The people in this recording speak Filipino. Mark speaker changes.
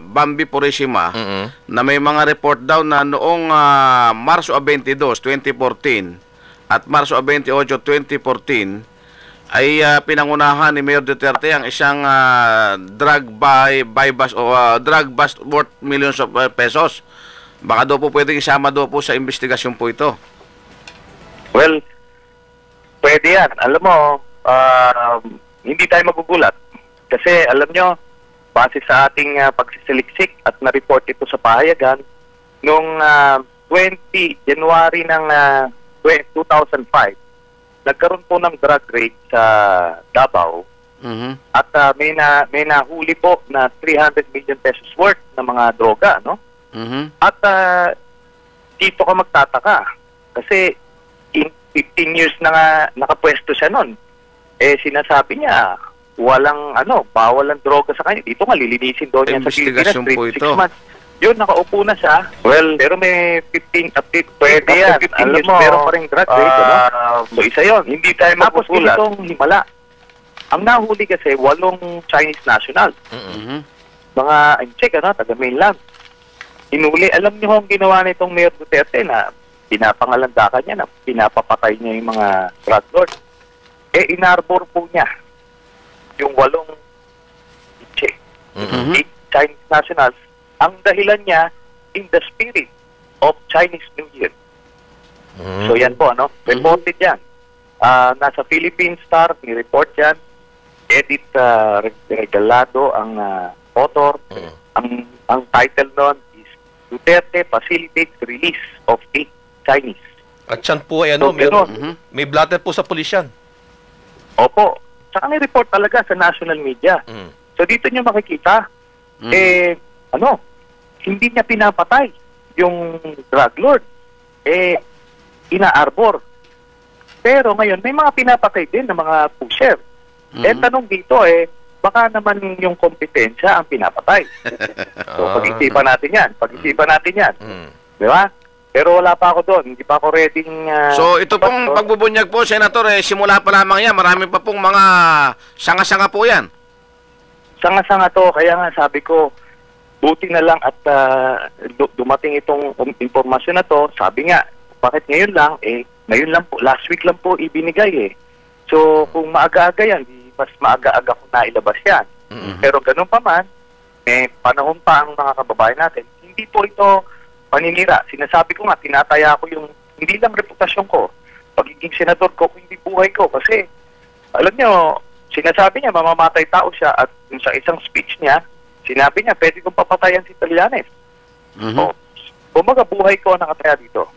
Speaker 1: Bambi Purisima na may mga report daw na noong Marso 22, 2014 at Marso 28, 2014 ay pinangunahan ni Mayor Duterte ang isang drug bust o drug bust worth millions of pesos. Baka daw po pwedeng isama daw po sa investigasyon po ito.
Speaker 2: Well, pwede yan. Alam mo, hindi tayo magugulat. Kasi alam nyo, base sa ating pagsisiliksik at na-report ito sa pahayagan, noong January ng 2005, nagkaroon po ng drug raid sa Davao at may nahuli po na 300 million pesos worth ng mga droga, no? At dito ka magtataka kasi in 15 years na nga nakapwesto siya noon. Eh sinasabi niya walang bawal ang droga sa kanya. Dito nga lilinisin daw niya sa Pilipinas 6 months. Yun, nakaupo na siya. Well, pero may 15 pwede yan. Alam mo, meron pa rin drug rate, so isa yun. Hindi tayo mapupulat. Tapos itong himala. Ang nahuli kasi, 8 Chinese national. Mga, check, taga mainland. Hinuli, alam niyo ang ginawa nitong Mayor Duterte na pinapangalandakan niya, na pinapapatay niya yung mga drug lord. Inarbor po niya yung 8 Chinese nationals. Ang dahilan niya, in the spirit of Chinese New Year. So yan po, reported yan. Nasa Philippine Star, ni-report yan. Edith Regalado ang author. Ang title nun is Duterte Facilitates Release of 8 Chinese.
Speaker 3: At yan po ay may blatter po sa pulisyan.
Speaker 2: Opo. Saka ni-report talaga sa national media. So dito nyo makikita, hindi niya pinapatay yung drug lord. Ina-arbor. Pero ngayon, may mga pinapatay din ng mga pusher. Tanong dito, baka naman yung kompetensya ang pinapatay. So, pag-isipan natin yan. Di ba? Pero wala pa ako doon. Hindi pa ako ready.
Speaker 1: So, ito pong pagbubunyag po, Senator, simula pa lamang yan. Marami pa pong mga sanga-sanga po yan.
Speaker 2: Sanga-sanga to. Kaya nga sabi ko, buti na lang at dumating itong impormasyon na to. Sabi nga, bakit ngayon lang? Ngayon lang po, last week lang po ibinigay . So, kung maaga-aga yan, mas maaga-aga kung nailabas yan. Pero ganun pa man, panahon pa ang mga kababayan natin. Hindi po ito paninira. Sinasabi ko nga, tinataya ko yung, hindi lang reputasyon ko, pagiging senador ko, hindi buhay ko. Kasi, alam nyo, sinasabi niya, mamamatay tao siya at sa isang speech niya, sinabi niya, pwede kong papatayan si Trillanes. So, bumaga buhay ko ang nakataya dito.